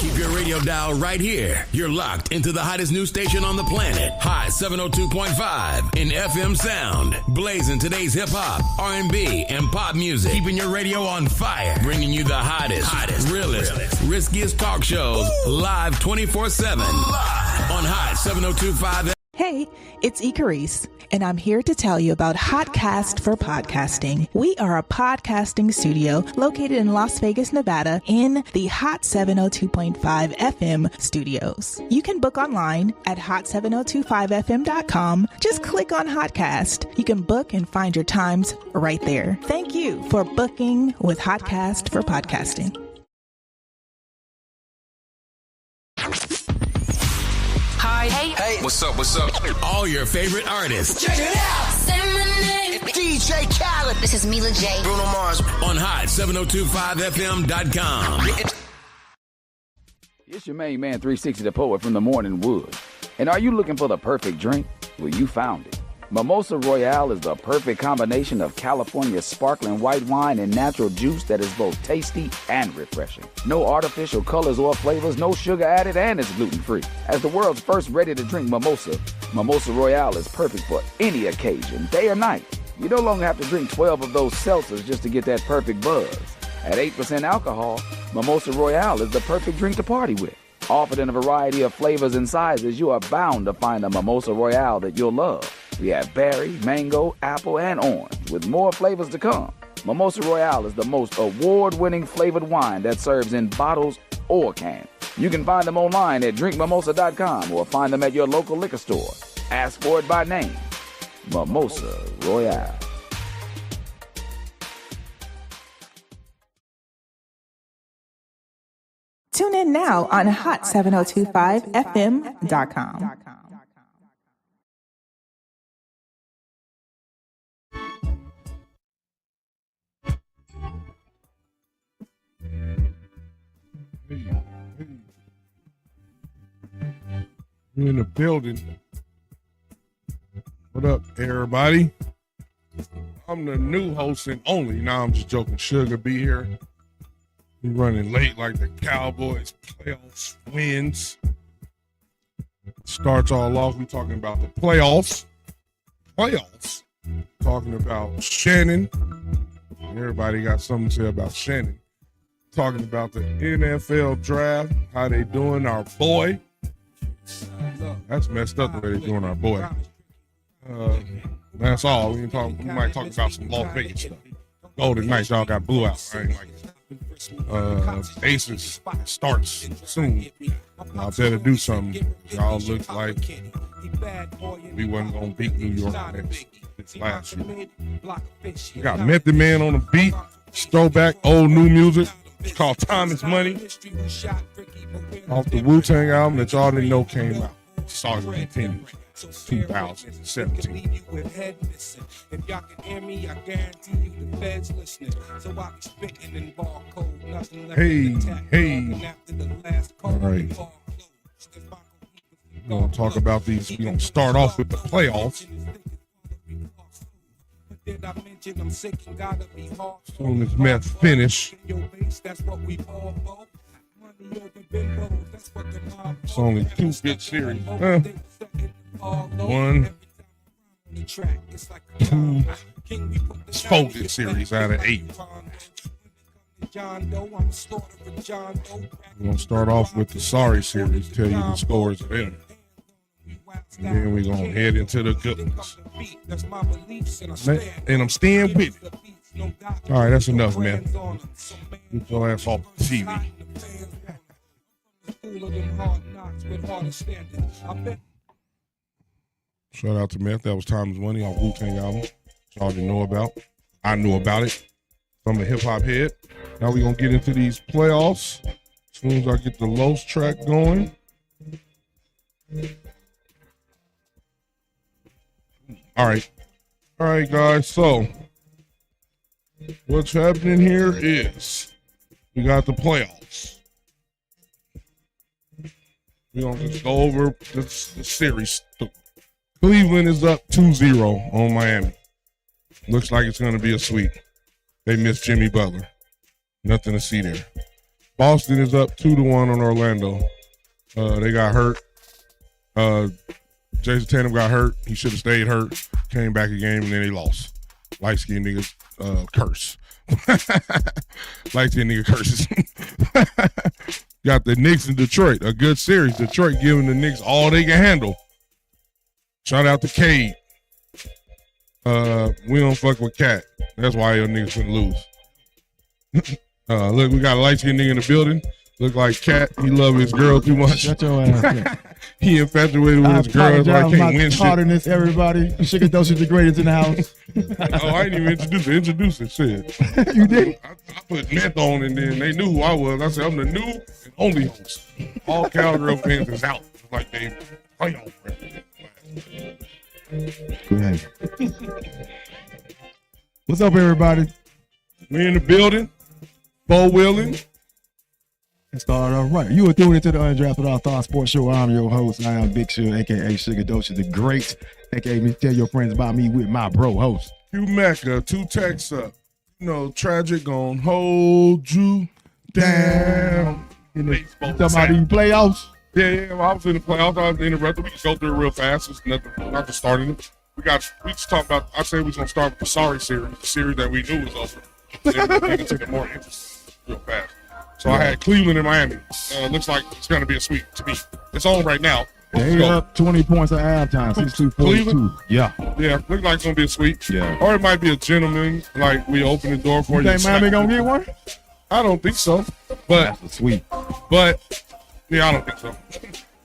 Keep your radio dial right here. You're locked into the hottest news station on the planet. Hot 702.5 in FM sound. Blazing today's hip-hop, R&B, and pop music. Keeping your radio on fire. Bringing you the hottest, realest, riskiest talk shows live 24/7. Live on Hot 702.5. Hey, it's Icarice, and I'm here to tell you about Hotcast for Podcasting. We are a podcasting studio located in Las Vegas, Nevada, in the Hot 702.5 FM studios. You can book online at hot7025fm.com. Just click on Hotcast. You can book and find your times right there. Thank you for booking with Hotcast for Podcasting. Hi. Hey. What's up? All your favorite artists. Check it out. Say my name. DJ Khaled. This is Mila J. Bruno Mars. On hot7025fm.com. It's your main man, 360 the Poet from the Morning Wood. And are you looking for the perfect drink? Well, you found it. Mimosa Royale is the perfect combination of California sparkling white wine and natural juice that is both tasty and refreshing. No artificial colors or flavors, no sugar added, and it's gluten-free. As the world's first ready-to-drink mimosa, Mimosa Royale is perfect for any occasion, day or night. You no longer have to drink 12 of those seltzers just to get that perfect buzz. At 8% alcohol, Mimosa Royale is the perfect drink to party with. Offered in a variety of flavors and sizes, you are bound to find a Mimosa Royale that you'll love. We have berry, mango, apple, and orange, with more flavors to come. Mimosa Royale is the most award-winning flavored wine that serves in bottles or cans. You can find them online at drinkmimosa.com or find them at your local liquor store. Ask for it by name. Mimosa Royale. Tune in now on hot7025fm.com. You're in the building. What up, everybody? I'm the new host and only. Now I'm just joking. Sugar be here. We running late like the Cowboys playoffs wins. Starts all off. We talking about the playoffs. Talking about Shannon. Everybody got something to say about Shannon. Talking about the NFL draft. How they doing our boy. That's messed up the way they doing our boy. That's all. We might talk about some Las Vegas stuff. Golden Knights, y'all got blew out. I ain't like it. Aces starts soon. Y'all better do something. Y'all look like we wasn't gonna beat New York this last year. We got Method Man on the beat. Throwback old new music. It's called Time Is Money. Off the Wu-Tang album that y'all didn't know came out. Songs of 2017. Hey. All right. We're going to talk about these. We're going to start off with the playoffs. Soon as Meth finish. It's only 2 good series. 1, 2, it's 4 good series out of 8. We're going to start off with the sorry series, tell you the scores of them. And then we're going to head into the good ones. And I'm staying with it. All right, that's enough, man. Get your ass off the TV. Shout out to Meth. That was Time Is Money on Wu-Tang album. Y'all didn't know about. I knew about it. I'm a hip-hop head. Now we're going to get into these playoffs. As soon as I get the Los track going. All right, guys. So what's happening here is we got the playoffs. We're going to just go over the series. Cleveland is up 2-0 on Miami. Looks like it's going to be a sweep. They missed Jimmy Butler. Nothing to see there. Boston is up 2-1 on Orlando. They got hurt. Jason Tatum got hurt. He should have stayed hurt. Came back a game, and then they lost. Light-skinned niggas curse. Light-skinned nigga curses. Got the Knicks in Detroit. A good series. Detroit giving the Knicks all they can handle. Shout out to Cade. We don't fuck with Cat. That's why your niggas couldn't lose. Look, we got a light-skinned nigga in the building. Look like Cat. He love his girl too much. Shut your ass. He infatuated with his girl. I can't win shit. Hardness, everybody. Sugar Dose is the greatest in the house. Oh, I didn't even introduce it. Shit. You did? I put meth on, and then they knew who I was. I said, I'm the new and only host. All Cowgirl fans is out. Like they play on. Go ahead. What's up, everybody? We in the building. Four-wheeling. Let's start off right. You are tuned into the Undrafted Allstarz Sports Show. I'm your host. I am Big Sugar, a.k.a. Sugar Docha the Great, a.k.a. Tell your friends about me with my bro host. Q Mecca, 2 texts up. You know, tragic gon' hold you down. You talking about these playoffs? Yeah, well, I was in the playoffs. I was interrupted. We can go through it real fast. It's nothing, not just starting it. We just talked about, I said we was going to start with the sorry series, the series that we knew was over. Then we're going to take it more interesting real fast. So I had Cleveland and Miami. Looks like it's going to be a sweep to me. It's on right now. They up 20 points at halftime, 62-42. Yeah. Yeah, looks like it's going to be a sweep. Yeah. Or it might be a gentleman, like we open the door for you. You think Miami going to get one? I don't think so. But that's a sweep. But, yeah, I don't think so.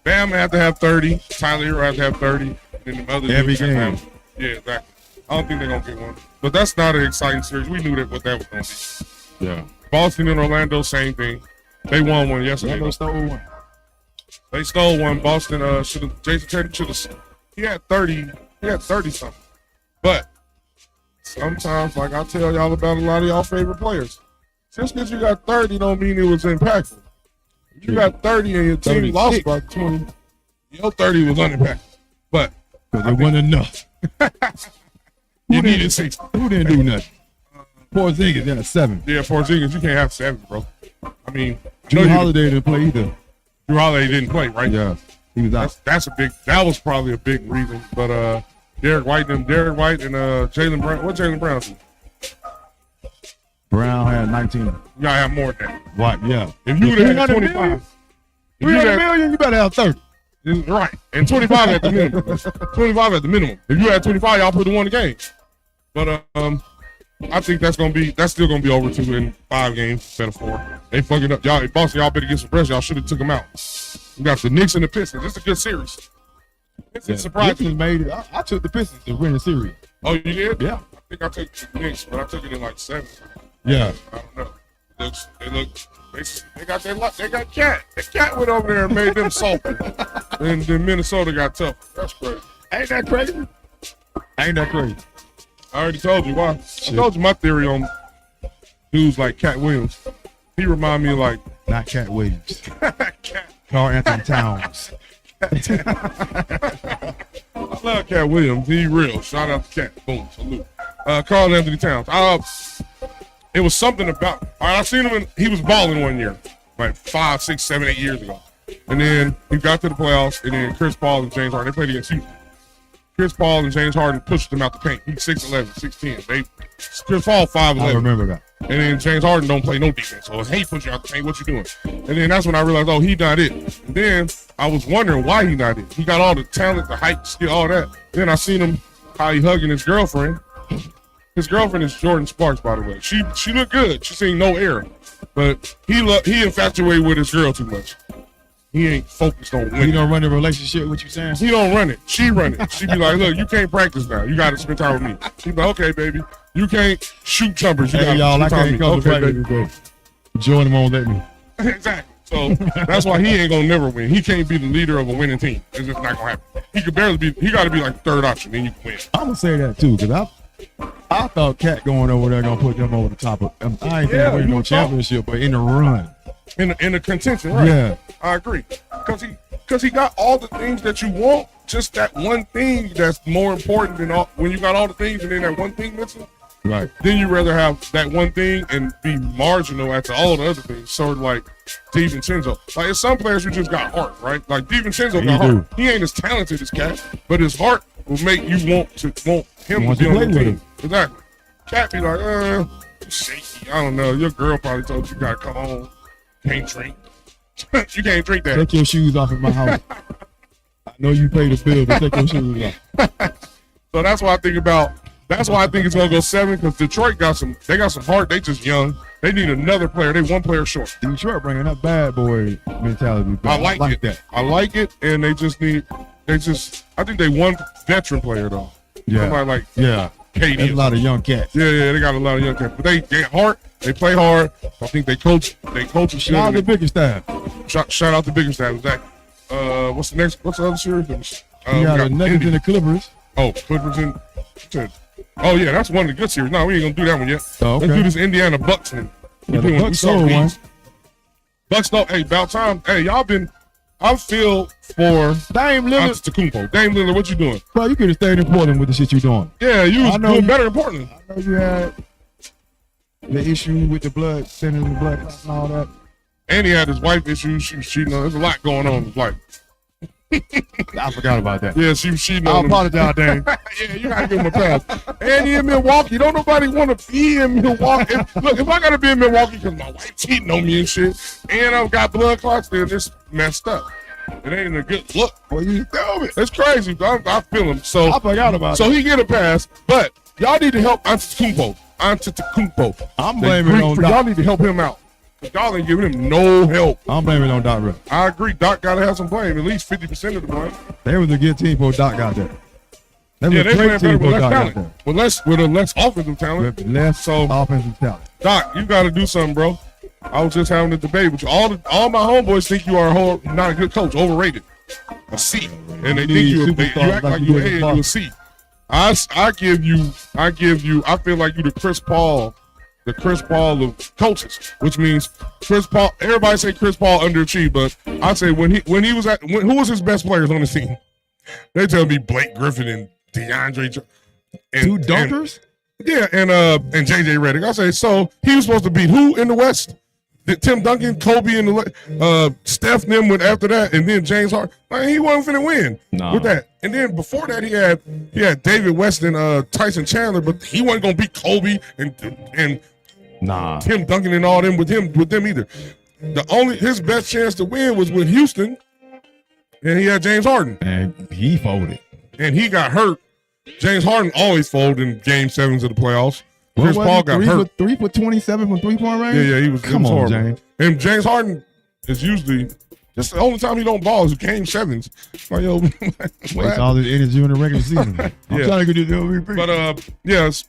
Bam have to have 30. Tyler Hero have to have 30. And the other every game. Yeah, exactly. I don't think they're going to get one. But that's not an exciting series. We knew what that was going to be. Yeah. Boston and Orlando, same thing. They won one yesterday. They stole one. They stole one. Boston Jason Tatum should have. He had 30. He had 30 something. But sometimes, like I tell y'all about a lot of y'all favorite players, just because you got 30 don't mean it was impactful. You got 30 and your team lost by 20. Your 30 was unimpactful. But because it wasn't enough. You needed 60. Who didn't do nothing? Porzingis got a 7. Yeah, Porzingis, you can't have 7, bro. I mean, Drew Holiday didn't play either. Drew Holiday didn't play, right? Yeah, he was out. That was probably a big reason. But Derek White and Jaylen Brown. What Jaylen Brown do? Brown had 19. You gotta have more than that. What? Yeah. If you would have had 25, 300 million, you better have 30. Right, and 25 at the minimum. 25 at the minimum. If you had 25, y'all put won the game. But I think that's still gonna be over 2 in 5 games instead of 4. They fucking up. Y'all, Boston, y'all better get some pressure. Y'all should have took them out. We got the Knicks and the Pistons. It's a good series. It's surprising. Made it. I took the Pistons to win the series. Oh, you did? Yeah. I think I took the Knicks, but I took it in like 7. Yeah. I don't know. They got Cat. The Cat went over there and made them salty. And then Minnesota got tough. That's crazy. Ain't that crazy? Ain't that crazy? I already told you why. I told you my theory on dudes like Cat Williams. He remind me of like not Cat Williams. Carl Anthony Towns. I love Cat Williams. He real. Shout out to Cat. Boom. Salute. Carl Anthony Towns. It was something about. I seen him. He was balling one year, like 5, 6, 7, 8 years ago, and then he got to the playoffs. And then Chris Paul and James Harden, they played against Houston. Chris Paul and James Harden pushed him out the paint. He's 6'11", 6'10". Chris Paul 5'11". I remember that. And then James Harden don't play no defense. So he pushed you out the paint. What you doing? And then that's when I realized, oh, he not it. And then I was wondering why he not it. He got all the talent, the height, skill, all that. Then I seen him how he hugging his girlfriend. His girlfriend is Jordan Sparks, by the way. She looked good. She seen no error. But he infatuated with his girl too much. He ain't focused on winning. He don't run the relationship, what you saying? He don't run it. She run it. She be like, look, you can't practice now. You got to spend time with me. She be like, okay, baby. You can't shoot jumpers. You hey, y'all, I can't come to practice today. Jordan won't let me. Exactly. So that's why he ain't going to never win. He can't be the leader of a winning team. It's just not going to happen. He got to be like the 3rd option, then you can win. I'm going to say that, too, because I thought Cat going over there going to put them over the top of them. I ain't think winning no championship, but in the run. In the contention, right? Yeah. I agree. Because he got all the things that you want, just that one thing that's more important than all. When you got all the things and then that one thing missing, Right. Then you rather have that one thing and be marginal at all the other things. Sort of like DiVincenzo. Like, there's some players who just got heart, right? Like DiVincenzo got heart. He ain't as talented as Cat, but his heart will make you want him to be on the team. Exactly. Cat be like, shaky. I don't know. Your girl probably told you gotta come home. Can't drink. You can't drink that. Take your shoes off at my house. I know you pay the bill, but take your shoes off. So that's why I think it's gonna go 7, because Detroit got some heart. They just young. They need another player. They one player short. Detroit bringing that bad boy mentality. I like it. I like it, and I think they one veteran player though. Yeah. Somebody like KD. There's a lot of young cats. Yeah, they got a lot of young cats. But they get heart. They play hard. I think they coach. Shout out the Bickerstaff. Shout out to Bickerstaff. Exactly. What's the other series? We got the Nuggets and the Clippers. Oh, Clippers and. Oh yeah, that's one of the good series. No, we ain't gonna do that one yet. Oh, okay. Let's do this Indiana Bucks one. Yeah, the Bucks stole one. Bucks stole. Hey, about time. Hey, y'all been. I feel for Dame Lillard. Antetokounmpo. Dame Lillard, what you doing? Bro, you could have stayed in Portland with the shit you doing. Yeah, you was doing better in Portland. I know you had the issue with the blood, sending the blood clots and all that. And he had his wife issues. She was cheating on. There's a lot going on in his life. I forgot about that. Yeah, she was cheating on I him. apologize, Dame. Yeah, you gotta give him a pass. And he in Milwaukee. Don't nobody want to be in Milwaukee. If I gotta be in Milwaukee because my wife cheating on me and shit, and I've got blood clots, then it's messed up. It ain't a good look. Well, you tell me. It's crazy. I feel him. So I forgot about it. So he get a pass, but y'all need to help Antetokounmpo. I'm blaming on Doc. Y'all need to help him out. Y'all ain't giving him no help. I'm blaming on Doc Rivers. I agree. Doc got to have some blame. At least 50% of the blame. They was a good team for Doc out there. They playing better with less talent. With a less offensive talent. With less offensive talent. Doc, you got to do something, bro. I was just having a debate with you. All my homeboys think you are not a good coach, overrated. A C. And they think you act like you A and you a C. I give you, I feel like you the Chris Paul of coaches, which means Chris Paul, everybody say Chris Paul underachieved, but I say when he was who was his best players on the team? They tell me Blake Griffin and DeAndre and two dunkers? And JJ Redick. I say, so he was supposed to beat who in the West? Tim Duncan, Kobe, and Steph and them went after that, and then James Harden. Like, he wasn't finna win with that. And then before that, he had David West and Tyson Chandler, but he wasn't gonna beat Kobe and Tim Duncan and all them with them either. His best chance to win was with Houston, and he had James Harden, and he folded, and he got hurt. James Harden always folded in Game 7s of the playoffs. Chris Paul got hurt. 3 for 27 from 3-point range? Yeah, he was. Come on, James. And James Harden is usually just the only time he don't ball is Game 7s. Like, yo, waste all this energy in the regular season. I'm trying to get this MVP. But yes,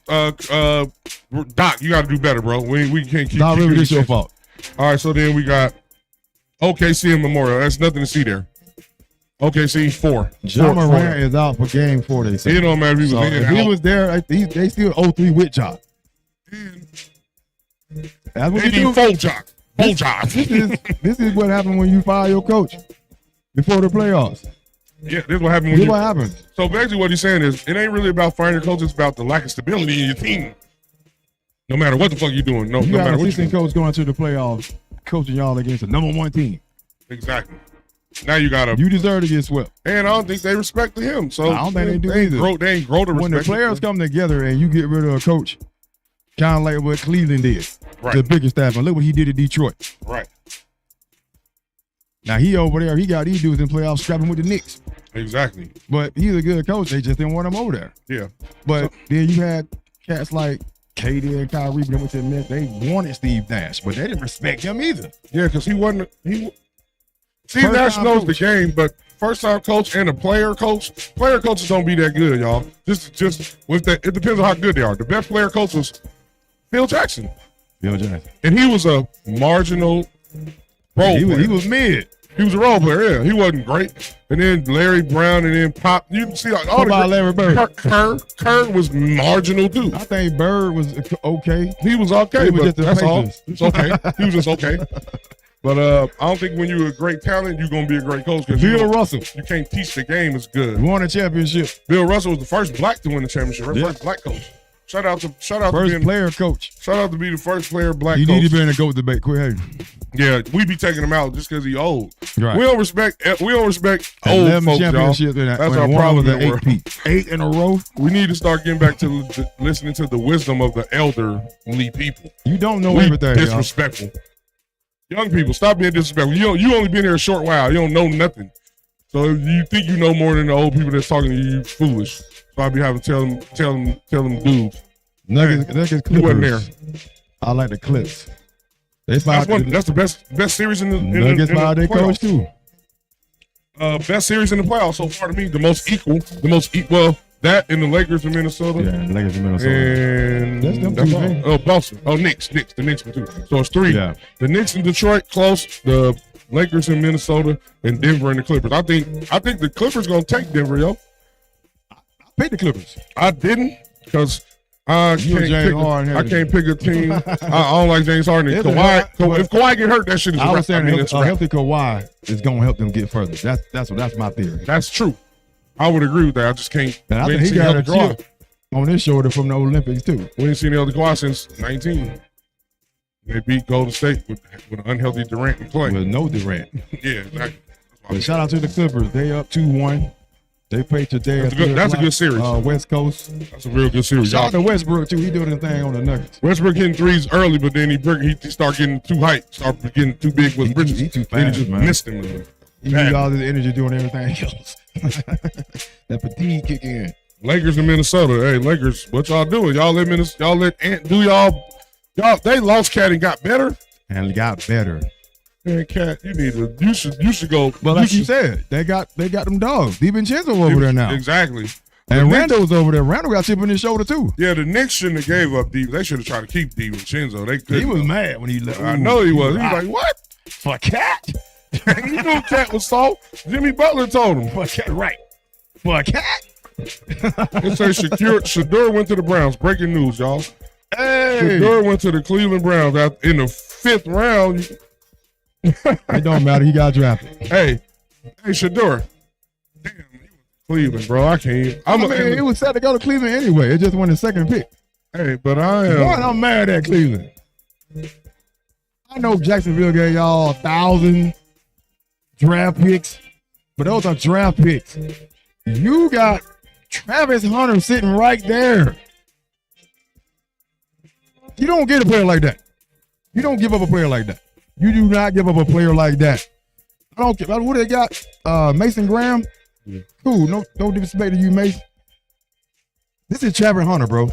Doc, you got to do better, bro. We can't keep. Not really, it's your fault. All right, so then we got OKC and Memorial. That's nothing to see there. OKC 4. Ja Morant is out for Game 4. They say. It don't matter if he was in. If he was there, they still 0-3 with Ja. That's what they need full job. This is what happened when you fire your coach before the playoffs. Yeah, this is what happened. What happened? So basically, what he's saying is, it ain't really about firing your coach. It's about the lack of stability in your team. No matter what the fuck you're doing. No matter what you're doing. Coach going to the playoffs, coaching y'all against the number 1 team. Exactly. Now you deserve to get swept. And I don't think they respect him. So I don't think they do either. They ain't grow to respect. When the players come together and you get rid of a coach, kind of like what Cleveland did, the biggest staff, and look what he did at Detroit. Right. Now he over there, he got these dudes in playoffs scrapping with the Knicks. Exactly. But he's a good coach. They just didn't want him over there. Yeah. But then you had cats like KD and Kyrie been with the Nets. They wanted Steve Nash, but they didn't respect him either. Yeah, because Steve Nash knows the game, but first-time coach and a player coach, player coaches don't be that good, y'all. Just with that, it depends on how good they are. The best player coach was Phil Jackson. And he was a marginal role player. He was mid. He was a role player, yeah. He wasn't great. And then Larry Brown and then Pop. You can see all the Larry Bird. Kerr was marginal too. I think Bird was okay. He was okay, but that's all. It's okay. He was just okay. But I don't think when you're a great talent, you're going to be a great coach. Bill Russell. You can't teach the game as good. Won a championship. Bill Russell was the first black to win the championship. Right? Yeah. First black coach. Shout out to first player coach. Shout out to be the first player black You coach. need to be in the GOAT debate. Quit hating. Yeah, we be taking him out just because he old. Right. We don't respect old folks, y'all. That's our problem in the world. 8 in a row. We need to start getting back to listening to the wisdom of the elderly people. You don't know everything, disrespectful. Y'all. Young people, stop being disrespectful. You only been here a short while. You don't know nothing. So if you think you know more than the old people that's talking to you, you foolish. So I be having to tell them dudes. Nuggets Clippers. You wasn't there. I like the Clips. That's the best series in the Nuggets by their coach too. Best series in the playoffs so far to me. The most equal. Well, that and the Lakers in Minnesota. Yeah, the Lakers in Minnesota. And that's them two. Man. Oh, Boston. Oh, Knicks. The Knicks were 2. So it's 3. Yeah. The Knicks in Detroit close. The Lakers in Minnesota and Denver and the Clippers. I think the Clippers gonna take Denver, yo. I picked the Clippers. I didn't because I can't pick a team. I don't like James Harden. If Kawhi get hurt, that shit is. I was saying a healthy Kawhi is gonna help them get further. That's my theory. That's true. I would agree with that. I just can't. And I think he got a chip on his shoulder from the Olympics too. We ain't seen the other Kawhi since 19. They beat Golden State with an unhealthy Durant and Clay. With no Durant. Yeah, exactly. But shout out to the Clippers. They up 2-1. They played today. That's a good series. West Coast. That's a real good series. Shout out to Westbrook too. He doing his thing on the Nuggets. Westbrook hitting threes early, but then he start getting too hyped, start getting too big with bridges. He too fast, he just missed him. He need all this energy doing everything else. That fatigue kick in. Lakers in Minnesota. Hey, Lakers, what y'all doing? Y'all let Ant do y'all. They lost Cat and got better. And got better. Man, Cat, you should go. But like you said, they got them dogs. DiVincenzo over there now. Exactly. And Randall's over there. Randall got chip in his shoulder too. Yeah, the Knicks shouldn't have gave up D. They should have tried to keep DiVincenzo. He was mad when he left. I know he was. He was like, what? For Cat? He knew Cat was soft. Jimmy Butler told him. For Cat, right. For Cat? It says Shedeur went to the Browns. Breaking news, y'all. Hey. Shedeur went to the Cleveland Browns in the 5th round. It don't matter. He got drafted. Hey, Shedeur. Damn, he was Cleveland, bro. I can't. It was set to go to Cleveland anyway. It just won the second pick. Hey, but I'm mad at Cleveland. I know Jacksonville gave y'all 1,000 draft picks, but those are draft picks. You got Travis Hunter sitting right there. You don't get a player like that. You don't give up a player like that. You do not give up a player like that. I don't care. What they got? Mason Graham? Yeah. Cool. No disrespect to you, Mason. This is Travis Hunter, bro.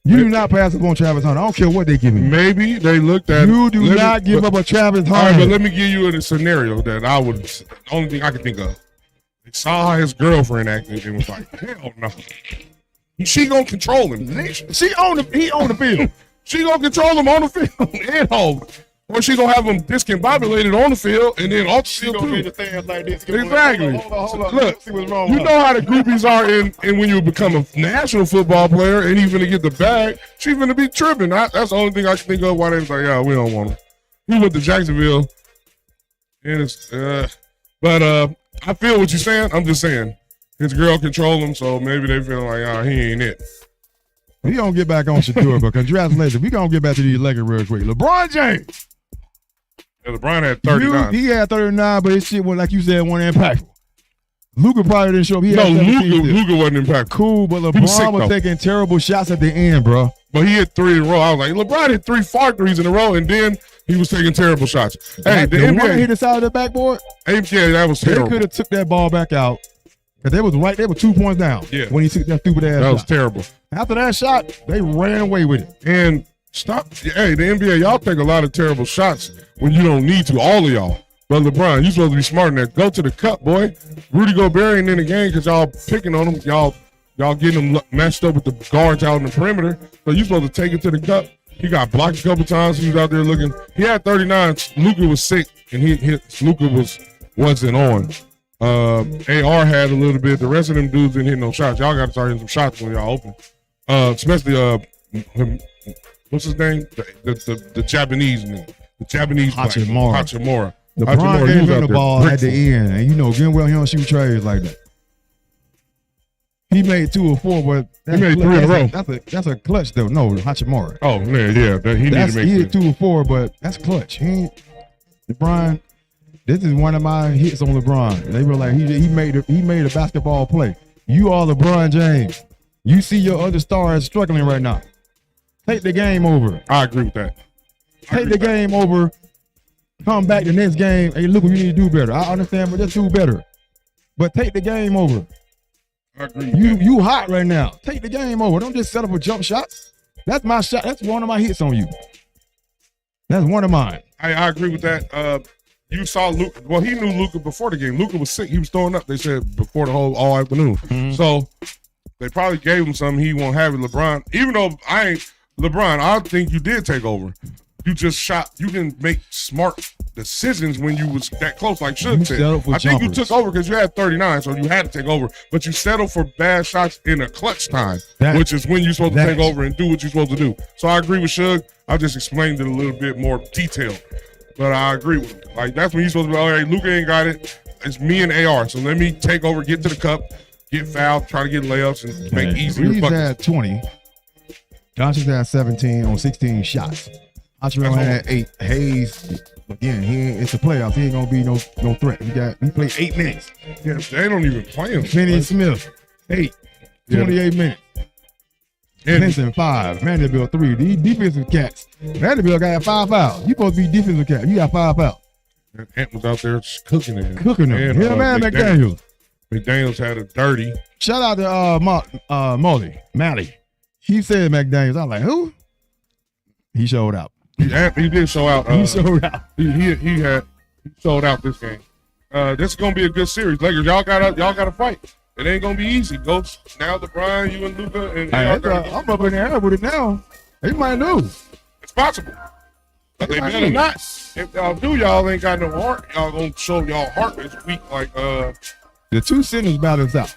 You do not pass up on Travis Hunter. I don't care what they give you. Maybe they looked at you do not give up a Travis Hunter. All right, but let me give you a scenario that the only thing I can think of. They saw how his girlfriend acted and was like, hell no. She gonna control him. He on the field. She gonna control him on the field and home. Or she gonna have him discombobulated on the field and then off the field too. Like this. Exactly. Hold on. Look, you know how the groupies are and when you become a national football player and he's gonna get the bag, she's gonna be tripping. That's the only thing I can think of why they was like, yeah, we don't want him. He went to Jacksonville. And but I feel what you're saying. I'm just saying. His girl control him, so maybe they feel like, he ain't it. We gonna get back on Shedeur, but congratulations. We gonna get back to these Lakers real quick. LeBron James. Yeah, LeBron had 39. He had 39, but his shit was, like you said, wasn't impactful. Luka probably didn't show up. Luka wasn't impactful. Cool, but LeBron was taking terrible shots at the end, bro. But he hit 3 in a row. I was like, LeBron hit 3 far threes in a row, and then he was taking terrible shots. Hey, the NBA hit the side of the backboard. Yeah, that was terrible. They could have took that ball back out. Because they were 2 points down when he took that stupid ass shot. That was terrible. After that shot, they ran away with it. And hey, the NBA, y'all take a lot of terrible shots when you don't need to, all of y'all. But LeBron, you supposed to be smart in that. Go to the cup, boy. Rudy Gobert ain't in the game because y'all picking on him. Y'all getting him matched up with the guards out in the perimeter. So you supposed to take it to the cup. He got blocked a couple times. He was out there looking. He had 39. Luka was sick, and Luka wasn't on. AR had a little bit. The rest of them dudes didn't hit no shots. Y'all got to start hitting some shots when y'all open. Especially what's his name? The Japanese man. The Japanese Hachimura. LeBron gave him the ball at the end, and you know, getting well, he don't shoot trays like that. He made 2 or 4, but he made 3 in a row. That's a clutch though. No, Hachimura. Oh man, yeah, he needed to make. He hit 2 or 4, but that's clutch. He ain't LeBron. This is one of my hits on LeBron. They were like he made a basketball play. You are LeBron James. You see your other stars struggling right now. Take the game over. I agree with that. Take the game over. Come back the next game. Hey, look, we need to do better. I understand, but let's do better. But take the game over. I agree. You hot right now. Take the game over. Don't just settle for jump shots. That's my shot. That's one of my hits on you. That's one of mine. I agree with that. You saw Luka. Well, he knew Luka before the game. Luka was sick. He was throwing up. They said before the whole all afternoon. Mm-hmm. So they probably gave him something he won't have with LeBron. Even though I ain't LeBron, I think you did take over. You just shot. You didn't make smart decisions when you was that close, like Suge said. I think you took over because you had 39, so you had to take over. But you settled for bad shots in a clutch time, which is when you're supposed to take over and do what you're supposed to do. So I agree with Suge. I just explained it a little bit more detailed. But I agree with him. Like, that's when you're supposed to be, all right, Luka ain't got it. It's me and AR. So let me take over, get to the cup, get fouled, try to get layups, and make easier buckets. Reeves had 20. Johnson had 17 on 16 shots. Hachimura had 8. Hayes, again, it's the playoffs. He ain't gonna be no threat. He played 8 minutes. Yeah, they don't even play him. Finney Smith, 8, 28 minutes. Henson 5, Vanderbilt 3. These defensive cats. Vanderbilt got 5 fouls. You supposed to be defensive cat. You got 5 fouls. And Ant was out there just cooking it. Cooking them. Him and McDaniels. McDaniels had a dirty. Shout out to Mally. He said McDaniels. I was like, who? He showed out. He did show out. He showed out. He showed out this game. This is gonna be a good series. Lakers, y'all gotta fight. It ain't gonna be easy. Go now, LeBron, you and Luka, and I'm up in the air with it now. They might lose. It's possible, but they better not. If y'all do, y'all ain't got no heart. Y'all gonna show y'all heart is weak. Like the 2 centers balance out.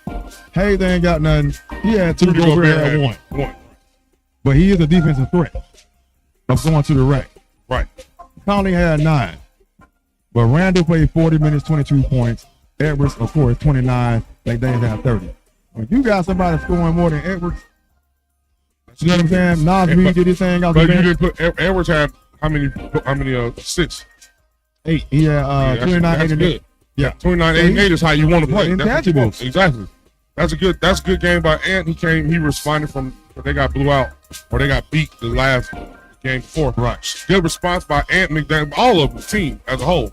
Hayes ain't got nothing. He had 2. Gobert had 1. But he is a defensive threat of going to the rack. Right. Conley had 9. But Randall played 40 minutes, 22 points. Edwards, of course, 29. McDaniels had 30. When you got somebody scoring more than Edwards, you know what I'm saying? Nas Reed did his thing out the bench. You didn't put Edwards had how many assists? 8. He had 29, 8 and 8. Yeah, 29, 8 and 8 is how you want to play. Intangibles. Exactly. That's a good game by Ant. He responded from they got blew out or they got beat the last game before. Right. Good response by Ant McDaniel, all of the team as a whole.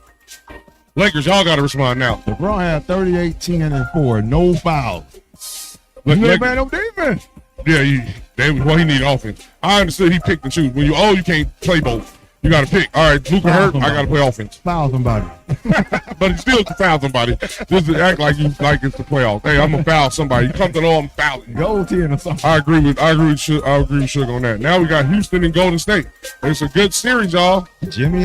Lakers, y'all got to respond now. LeBron had 38, 10, and 4. No fouls. You ain't man no defense. Yeah, he needed offense. I understood he picked and choose. When you can't play both. You got to pick. All right, Luka hurt. I got to play offense. Foul somebody. But he still can foul somebody. Just to act like it's the playoffs. Hey, I'm gonna foul somebody. You come to know I'm fouling. Gold 10 or something. I agree with Suge on that. Now we got Houston and Golden State. It's a good series, y'all. Jimmy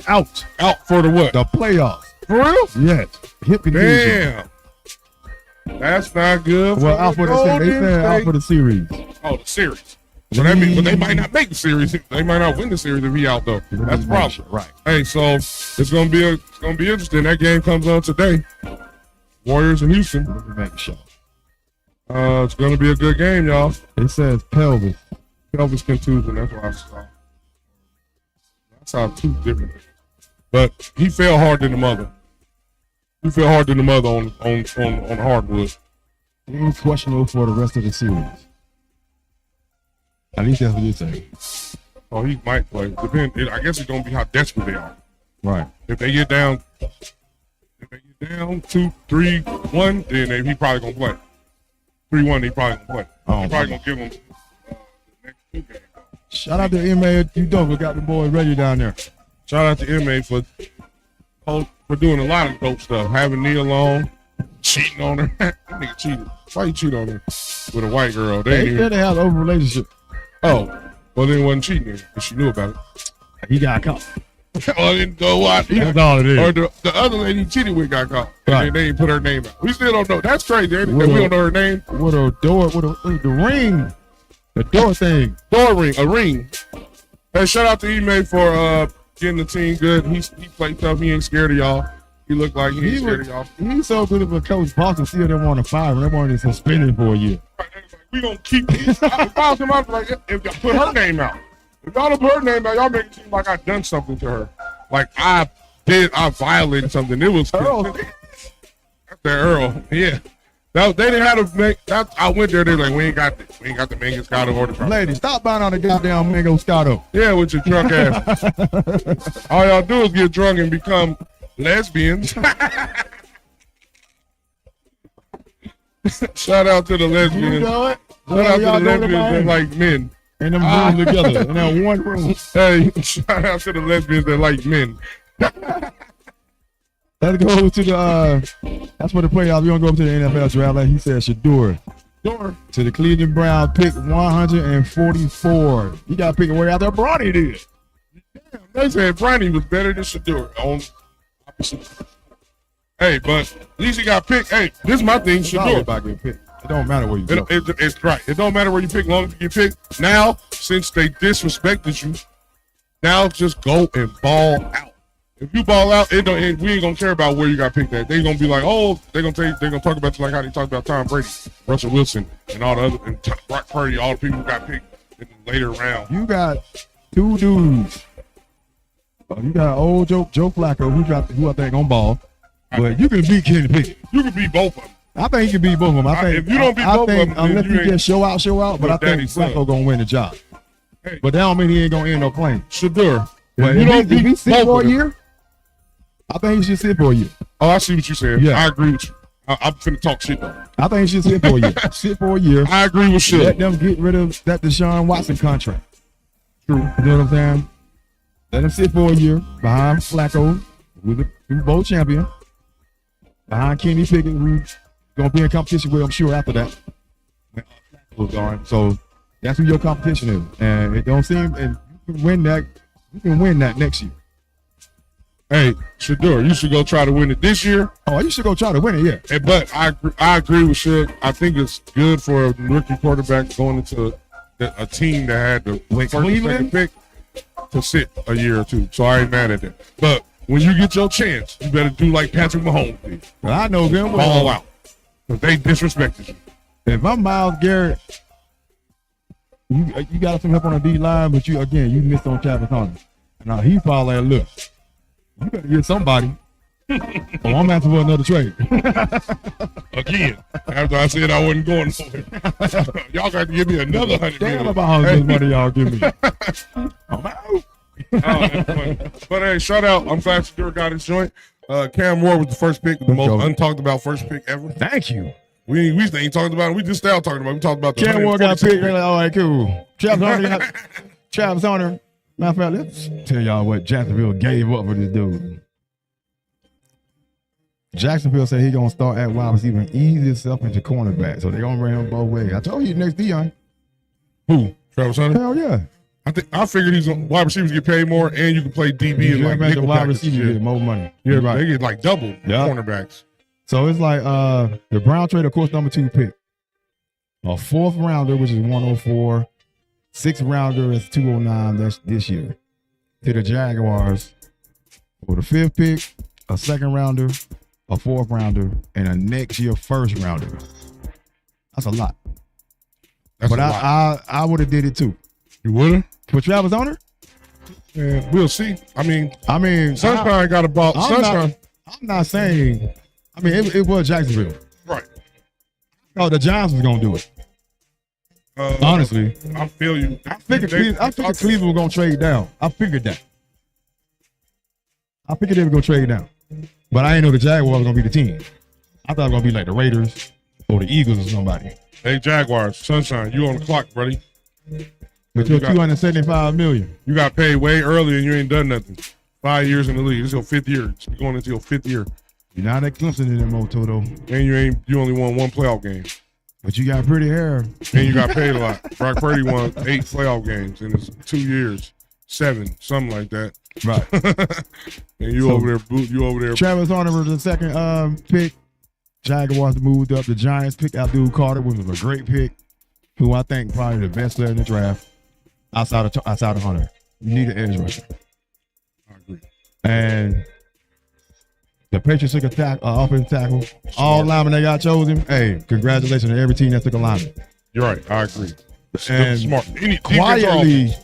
out. Out for the what? The playoffs. For real? Yes. Hip confusion. Damn. That's not good. Well, out for the series. They said out for the series. Oh, the series. So that means, but they might not make the series. They might not win the series if he out though. That's the problem. Right. Hey, so it's gonna be interesting. That game comes on today. Warriors and Houston. Let me make sure. It's gonna be a good game, y'all. It says pelvis. Pelvis contusion. That's what I saw. I saw 2 different things. But he fell hard than the mother. He fell hard than the mother on hardwood. He's questionable for the rest of the series. At least that's what you're saying. Oh, he might play. I guess it's gonna be how desperate they are. Right. If they get down 2-3-1, then he probably gonna play. 3-1, he probably gonna play. He probably gonna give him the next 2 games. Shout out to MA. You we got the boys ready down there. Shout out to MA for doing a lot of dope stuff. Having Nia on, cheating on her. That nigga cheated. Why you cheat on her with a white girl? They said they had an open relationship. Oh, well then it wasn't cheating because she knew about it. He got caught. Well, then go watch. That's all it is. Or the other lady he cheated with got caught. Right. And they didn't put her name out. We still don't know. That's crazy. We don't know her name. With a door, the ring. The door thing. Door ring. A ring. Hey, shout out to Ime for getting the team good. He played tough. He ain't scared of y'all. He looked like he scared of y'all. He's so good of a coach. Boston still didn't want to fire him. They wanted to suspend him for a year. We gonna keep these. If I was him, I'd be like, if y'all put her name out. If y'all don't put her name out, y'all make it seem like I done something to her. Like I violated something. It was Earl. That's the Earl. Yeah. They didn't have to make that. I went there. They're like, we ain't got the Mango Scotto or the Lady, stop buying on the goddamn Mango Scotto. Yeah, with your drunk ass. All y'all do is get drunk and become lesbians. Shout out to the lesbians. You know it? Shout out to the lesbians that like men. And them rooms together in that one room. Hey, shout out to the lesbians that like men. Let's go to the, that's what the playoffs. We're going to go up to the NFL draft. Like he said, Shador. To the Cleveland Browns, pick 144. You got to pick away out there. Bronny did. Damn, they said Bronny was better than Shador. Hey, but at least he got picked. Hey, this is my thing, Shador. About getting picked. It don't matter where you go. It's right. It don't matter where you pick, long as you get picked. Now, since they disrespected you, now just go and ball out. If you ball out, we ain't gonna care about where you got picked at. They gonna be like, oh, they're gonna talk about you like how they talk about Tom Brady, Russell Wilson, and all the other, and Brock Purdy, all the people who got picked in the later round. You got two dudes. You got old Joe Flacco, who I think gonna ball, but you can beat Kenny Pickett. You can beat both of them. I think you can beat both of them. I think if you don't beat both of them, unless you get show out, but I think Flacco gonna win the job. Hey. But that don't mean he ain't gonna end no playing. Shador. But if he sit for a year, I think he should sit for a year. Oh, I see what you said. Yeah. I agree with you. I'm finna talk shit though. I think he should sit for a year. Sit for a year. I agree with you. Let them get rid of that Deshaun Watson contract. True. You know what I'm saying? Let him sit for a year behind Flacco, who's a Super Bowl champion, behind Kenny Pickett, who's gonna be in competition with, I'm sure, after that. So that's who your competition is, and it don't seem, and you can win that. You can win that next year. Hey, Shador, you should go try to win it this year. Oh, you should go try to win it, yeah. But I agree with Shug. I think it's good for a rookie quarterback going into a team that had the first and second pick to sit a year or two. So I ain't mad at that. But when you get your chance, you better do like Patrick Mahomes did. Well, I know them. Ball out. Because they disrespected you. If I'm Myles Garrett, you got some help on the D line, but you missed on Travis Hunter. Now he probably like, look, you better get somebody. Or I'm asking for another trade. Again, after I said I wasn't going nowhere. Y'all got to give me another $100 million. Damn about how much money y'all give me. I'm out. Oh, that's funny. But hey, shout out. I'm glad Shador got his joint. Cam Ward was the first pick, the most untalked about first pick ever. Thank you. We ain't talking about it. We just style talking about it. We talked about the Cam Ward got picked. Like, all right, cool. Travis Hunter. Matter of fact, let's tell y'all what Jacksonville gave up for this dude. Jacksonville said he gonna start at wide receiver and ease himself into cornerback. So they're gonna bring him both ways. I told you next Dion. Who? Travis Hunter? Hell yeah. I figured these wide receivers get paid more and you can play DB and like nickel wide receivers get more money. Yeah, right. They get like double cornerbacks. So it's like the Brown trade, of course, number 2 pick. A 4th rounder, which is 104. 6th rounder is 209. That's this year. To the Jaguars for the 5th pick, a 2nd rounder, a 4th rounder, and a next year 1st rounder. That's a lot. But I would have did it too. You would have? For Travis Hunter? Yeah, we'll see. I mean, Sunshine got a ball. Sunshine. I'm not saying. I mean, it was Jacksonville. Right. Oh, the Giants was gonna do it. Honestly, I feel you. I figured Cleveland was gonna trade down. I figured that. I figured they were gonna trade down, but I didn't know the Jaguars were gonna be the team. I thought it was gonna be like the Raiders or the Eagles or somebody. Hey, Jaguars, Sunshine, you on the clock, buddy. But you're $275 million. You got paid way early and you ain't done nothing. 5 years in the league. This is your 5th year. You're going into your 5th year. You're not at Clemson anymore, Toto. And you only won 1 playoff game. But you got pretty hair. And you got paid a lot. Brock Purdy won 8 playoff games in his 2 years. 7, something like that. Right. And you over there. Travis Hunter was the 2nd pick. Jaguars moved up. The Giants picked Abdul Carter, which was a great pick, who I think probably the best player in the draft outside of Hunter. You need an edge rusher. I agree. And The Patriots took a offensive tackle. All linemen that got chosen. Hey, congratulations to every team that took a lineman. You're right. I agree. And smart. Quietly,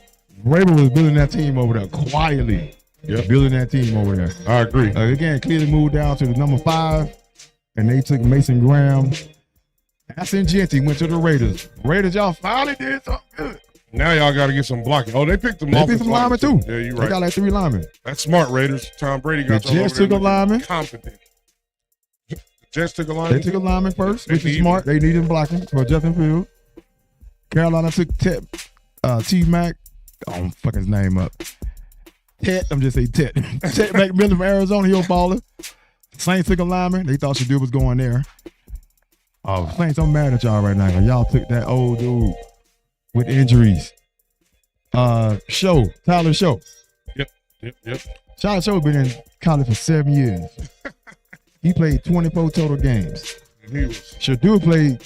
Vrabel was building that team over there. Quietly. Yep. Building that team over there. I agree. Again, clearly moved down to the number 5, and they took Mason Graham. Aston Genty went to the Raiders. Raiders, y'all finally did something good. Now y'all got to get some blocking. Oh, they picked them They off. picked some linemen too. Yeah, you're They right. got like 3 linemen. That's smart, Raiders. Tom Brady got The Jets took a lineman. Competent. The Jets took a lineman. They took a lineman first, which is need smart. They needed blocking for Justin Fields. Carolina took T-Mac. Oh, fuck his name up. Ted, I'm just saying Ted. Ted McMillan from Arizona, he a baller. Saints took a lineman. They thought Shadur was going there. Oh, Saints, I'm mad at y'all right now. Y'all took that old dude with injuries. Tyler Show. Yep. Tyler Show been in college for 7 years. He played 24 total games. Shadur played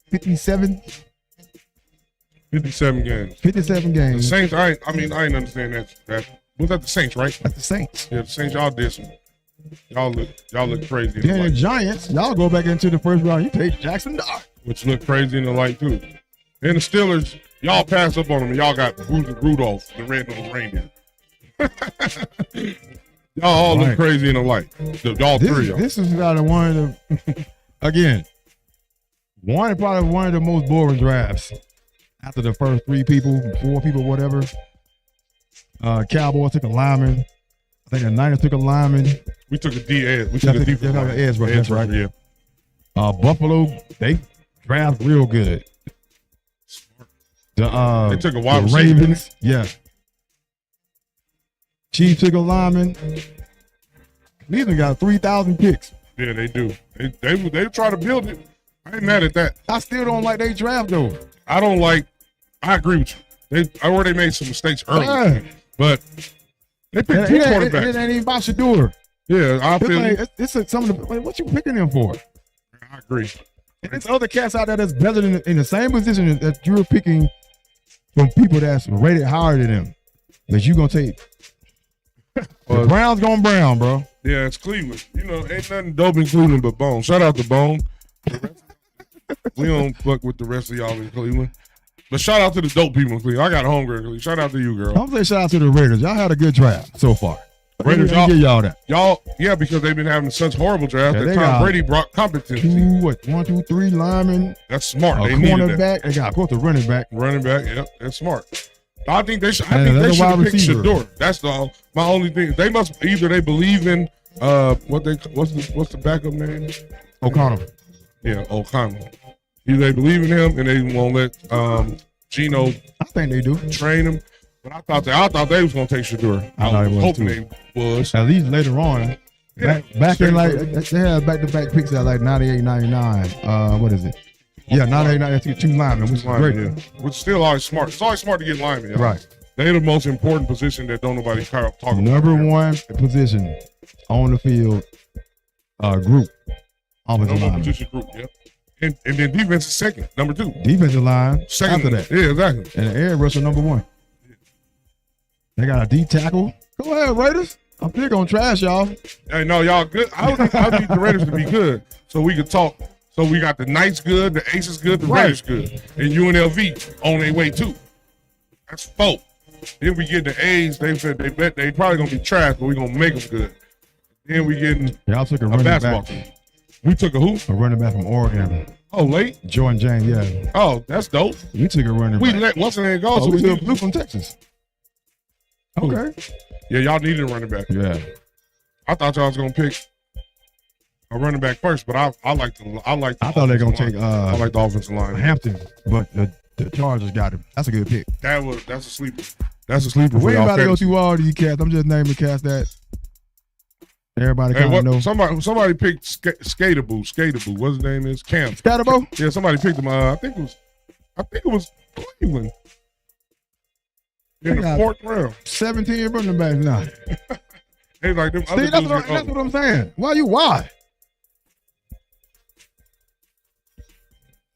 57 games. 57 games. The Saints, I ain't understand that. Was that the Saints, right? That's the Saints. Yeah, the Saints, y'all did some. Y'all look crazy. Then the Giants, y'all go back into the first round. You take Jackson Dart. Which looked crazy in the light, too. And the Steelers, y'all passed up on them, and y'all got Rudolph, the red-nosed reindeer. Y'all all look crazy in the light. Y'all three, y'all. This is probably one of the, again, probably one of the most boring drafts. After the first 4 people, whatever. Cowboys took a lineman. I think the Niners took a lineman. We took a D-edge. We took a defensive lineman. Edge, right? That's right. Yeah. Buffalo, they draft real good. They took a wide receiver. Ravens, yeah. Chiefs took a lineman. Cleveland got 3,000 picks. Yeah, they do. They try to build it. I ain't mad at that. I still don't like they draft though. I agree with you. I already made some mistakes early, but they picked 2 quarterbacks. It ain't even about Shadur. Yeah, I feel it's some of the what you picking him for? I agree. And there's other cats out there that's better than in the same position that you're picking from people that's rated higher than them. That you gonna take. The Browns going brown, bro. Yeah, it's Cleveland. You know, ain't nothing dope in Cleveland but Bone. Shout out to Bone. We don't fuck with the rest of y'all in Cleveland. But shout out to the dope people in Cleveland. I got a homegirl in Cleveland. Shout out to you, girl. I'm saying shout out to the Raiders. Y'all had a good draft so far. Raiders, y'all that. Yeah, because they've been having such horrible drafts that Tom Brady brought competency. 1, 2, 3 linemen. That's smart. A cornerback. They got, of course, a running back. Yep, that's smart. I think they should have picked Shador. That's my only thing. They must either they believe in what's the backup name? O'Connell. Yeah, O'Connell. Either they believe in him and they won't let Gino. I think they do train him. But I thought they was gonna take Shador. I was hoping they was. At least later on. Yeah, back in like they had back-to-back picks at like 98, 99. What is it? Yeah, 98, 99. 2 linemen, which is great. Yeah. Which is still always smart. It's always smart to get linemen. Y'all. Right. They're the most important position that don't nobody talk about. Number 1 position on the field group. Offensive line. Position group, yeah. And then defense is second, number 2. Defensive line second after that. Yeah, exactly. And the air rusher number 1. They got a D tackle. Go ahead, Raiders. I'm still gonna trash y'all. Hey, no, y'all good. I need the Raiders to be good so we could talk. So we got the Knights good, the Aces good, the Raiders good, and UNLV on their way too. That's 4. Then we get the A's. They said they bet they probably gonna be trash, but we gonna make them good. Then we getting y'all took a running basketball back. team. We took a who? A running back from Oregon. Oh, late? Jordan James, yeah. Oh, that's dope. We took a running back. We let what's the name go? So we took Blue from Texas. Okay. Yeah, y'all needed a running back. Yeah. I thought y'all was gonna pick a running back first, but I like the I thought they were gonna take I like the offensive line. Hampton, but the Chargers got him. That's a good pick. That's a sleeper. That's a sleeper. We ain't about to go through all these cats. I'm just naming cats that everybody kind of know. Somebody picked Skaterboo. What's his name is? Cam. Skaterboo? Yeah, somebody picked him. I think it was Cleveland. In the 4th round. 17 running backs now. Hey, like them. See, that's what I'm saying. Why?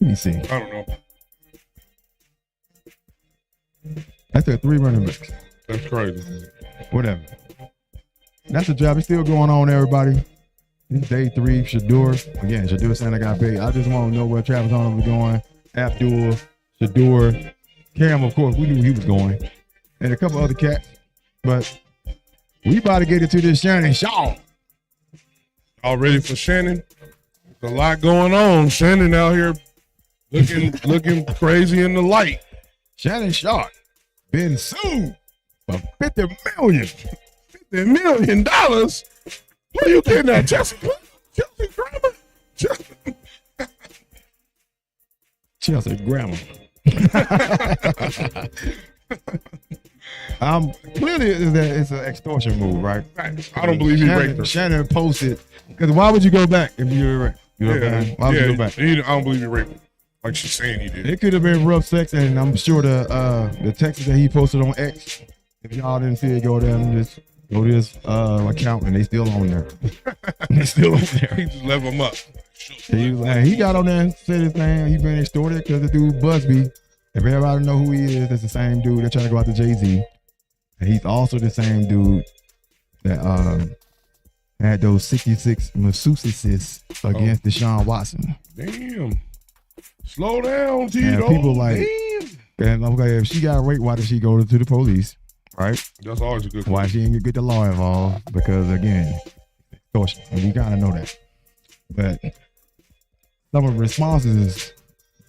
Let me see. I don't know. I took 3 running backs. That's crazy. Whatever. That's the job. It's still going on, everybody. It's day 3. Shador. Again, Shador saying I got paid. I just want to know where Travis Hunter was going. Abdul, Shador, Cam, of course, we knew he was going. And a couple other cats. But we about to get into this Shannon Shaw. All ready for Shannon? There's a lot going on. Shannon out here looking crazy in the light. Shannon Sharp been sued for $50 million. $50 million? Where you getting that, Chelsea Grammer? Chelsea Grammer. Clearly it's an extortion move, right? I don't believe he raped her. Shannon posted, because why would you go back if you were raped? You know what I'm saying? Why would you go back? I don't believe he raped her. Like she's saying he did. It could have been rough sex, and I'm sure the text that he posted on X, if y'all didn't see it, go there and just go to his account, and they still on there. They still on there. He just left him up. He got on there and said his thing. He been extorted because the dude Busby, if everybody know who he is, it's the same dude that trying to go out to Jay-Z. And he's also the same dude that had those 66 masseuses against Deshaun Watson. Damn. Slow down, Tito. And people like, and okay, if she got raped, why did she go to the police? Right? That's always a good question. Why she didn't get the law involved? Because again, extortion. And we gotta know that. But some of the responses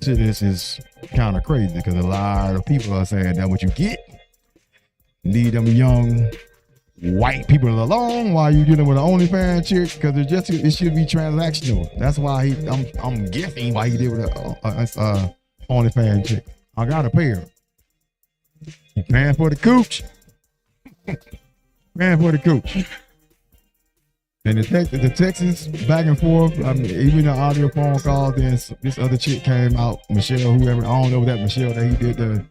to this is kind of crazy because a lot of people are saying that what you get, leave them young white people alone while you're dealing with an OnlyFans chick, because it should be transactional. That's why I'm guessing why he did with a OnlyFans chick. I gotta pay her. You paying for the cooch? Paying for the cooch. And the Texas back and forth, I mean, even the audio phone call, then this other chick came out, Michelle, whoever, I don't know that Michelle that he did the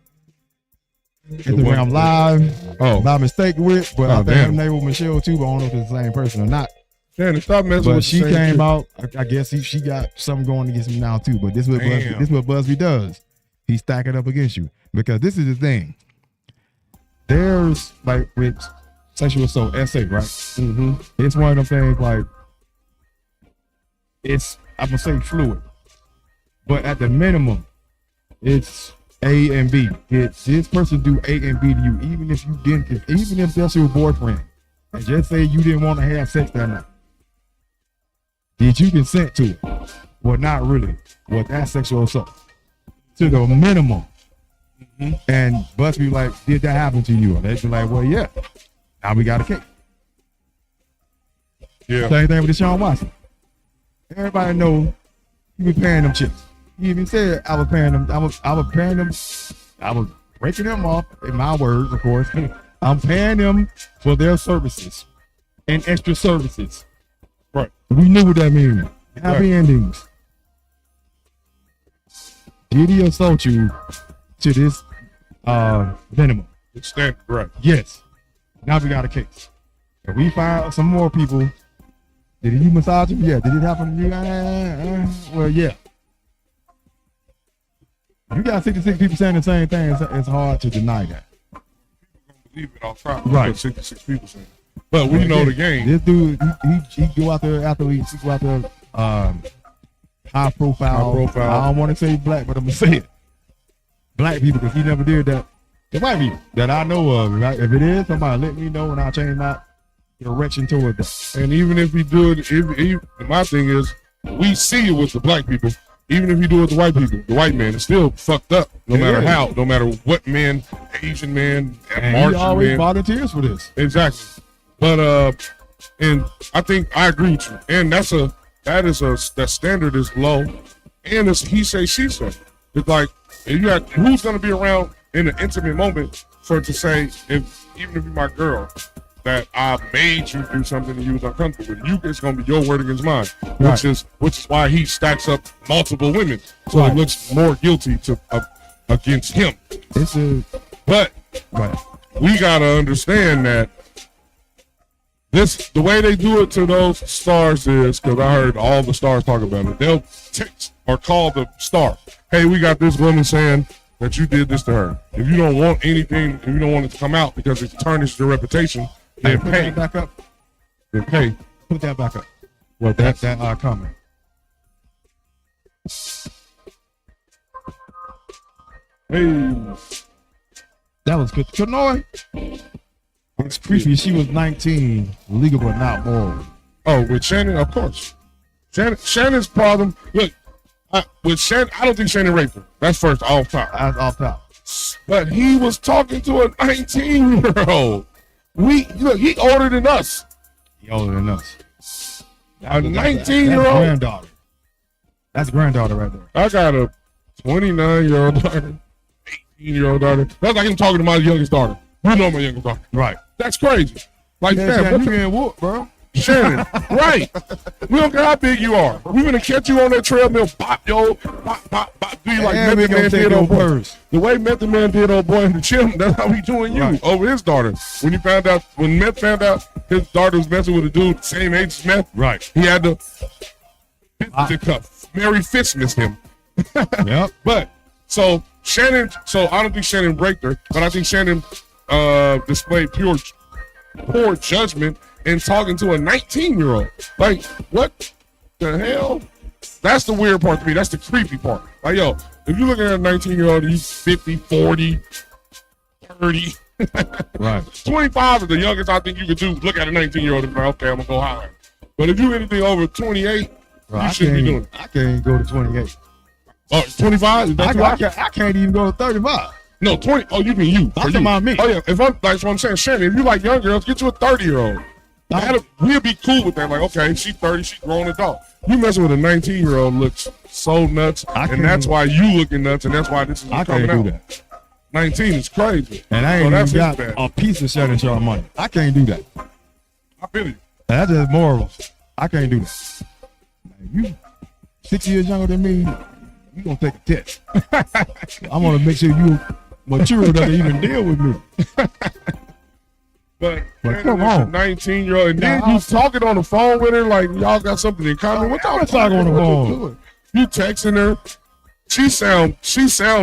Instagram live by mistake with, but I think her name was Michelle too, but I don't know if it's the same person or not. Shannon, stop messing with But she came out, I guess she got something going against him now too, but this is what Busby does. He stack it up against you. Because this is the thing. There's, like, with sexual assault, SA, right? Mm-hmm. It's one of them things, like, I'm going to say fluid. But at the minimum, it's A and B. It's this person do A and B to you, even if that's your boyfriend. And just say you didn't want to have sex that night. Did you consent to it? Well, not really. Well, that's sexual assault. To the minimum. Mm-hmm. And Busby like, did that happen to you? And they be like, well, yeah. Now we got a case. Yeah. Same thing with Deshaun Watson. Everybody know he was paying them chicks. He even said I was paying them. I was paying them. I was breaking them off, in my words, of course. I'm paying them for their services and extra services. Right. We knew what that means. Happy endings. Did he assault you to this minimum? It's standard, right? Yes. Now we got a case. If we find some more people, did he massage him? Yeah. Did it happen to you? Well, yeah. You got 66 people saying the same thing. It's hard to deny that. People gonna believe it off top. Right. 66 people saying. But we know the game. This dude, he go out there after he go out there high profile. I don't want to say black, but I'm gonna say it. Black people, because he never did that. It might be that I know of. Right? If it is, somebody let me know and I'll change my direction toward that. And even if he do it, my thing is, we see it with the black people. Even if you do it with the white people, the white man is still fucked up. No matter how, no matter what man, Asian man, Martian he always man. volunteers for this. Exactly. But and I think I agree with you. And that standard is low. And it's he say, she say. It's like, if you had, who's gonna be around in an intimate moment for it to say, even if you're my girl, that I made you do something that you was uncomfortable with. It's gonna be your word against mine, right. which is why he stacks up multiple women, so it looks more guilty against him. But we gotta understand that the way they do it to those stars is, because I heard all the stars talk about it. They'll text or call the star, "Hey, we got this woman saying that you did this to her. If you don't want anything, if you don't want it to come out because it tarnishes your reputation, then pay." Back up. Then pay. Put that back up. What that comment. Hey, That was good. Kanoy. It's creepy. She was 19, legal but not moral. oh, with Shannon, of course. Shannon's problem. Look, with Shannon, I don't think Shannon raped her. That's first off top. That's off top. But he was talking to a 19-year-old. He older than us. He older than us. A 19-year-old That's granddaughter. That's granddaughter right there. I got a 29-year-old daughter, 18-year-old daughter. That's like him talking to my youngest daughter. You know my youngest daughter. Right. That's crazy. Like, Yeah, damn, Shannon, what you the getting whooped, bro. Shannon, right. We don't care how big you are. We gonna catch you on that treadmill, pop, yo, pop, pop, pop. Do you like And we Method gonna Man take did your old boy? purse. The way Method Man did old boy in the gym, that's how he doing you Right. over his daughter. When Meth found out his daughter was messing with a dude the same age as Meth, Right. he had to Mary Fistmas him. Yep. But so I don't think Shannon raped her, but I think Shannon displayed poor judgment in talking to a 19-year-old. Like, what the hell? That's the weird part to me. That's the creepy part. Like, yo, if you're looking at a 19-year-old, he's 50, 40, 30. Right. 25 is the youngest I think you could do. Look at a 19-year-old and be like, okay, I'm going to go higher. But if you're anything over 28, you shouldn't be doing it. I can't even go to 28. Oh, 25? Is that too high? I can't even go to 35. No, 20. Oh, you mean you. I'm talking about me. Oh, yeah. If I'm, that's what I'm saying. Shannon, if you like young girls, get you a 30-year-old. We'll be cool with that. Like, okay, she's 30, she's grown adult. You messing with a 19-year-old looks so nuts, and that's why you looking nuts, and that's why this is coming out. That. 19 is crazy. And I ain't even got a piece of Shannon Sharp money. I can't do that. I feel you. And that's just morals. I can't do that. You 6 years younger than me, you gonna take a test. I'm gonna make sure you mature enough to even deal with me. But come on, 19-year-old, and then you talking on the phone with her like y'all got something in common. What y'all talking on the phone? You texting her. She sound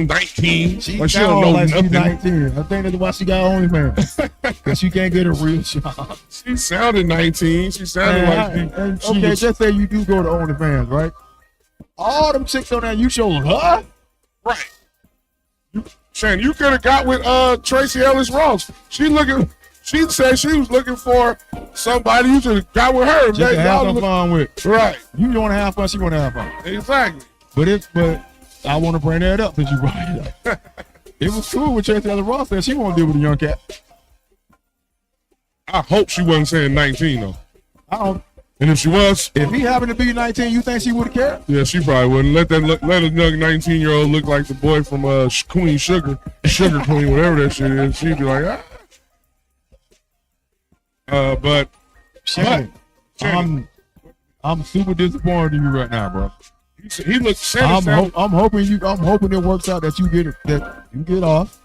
19. She like she don't know like nothing. She's 19. I think that's why she got OnlyFans. Because she can't get a real job. She sounded 19. She sounded okay, just say you do go to OnlyFans, right? All them chicks on there, you show her? Right. Shannon, you could have got with Tracy Ellis Ross. She said she was looking for somebody you should have got with her. Just to have some fun with. Right. You want to have fun, she want to have fun. Exactly. But I want to bring that up since you brought it up. It was cool with Tracy Ellis Ross said she want to deal with a young cat. I hope she wasn't saying 19 though. I don't. And if she was, if he happened to be 19, you think she would have cared? Yeah, she probably wouldn't. Let a young 19-year-old look like the boy from Queen Sugar Queen, whatever that shit is. She'd be like, but Shannon, I'm super disappointed in you right now, bro. He looks. I'm hoping it works out that you get off.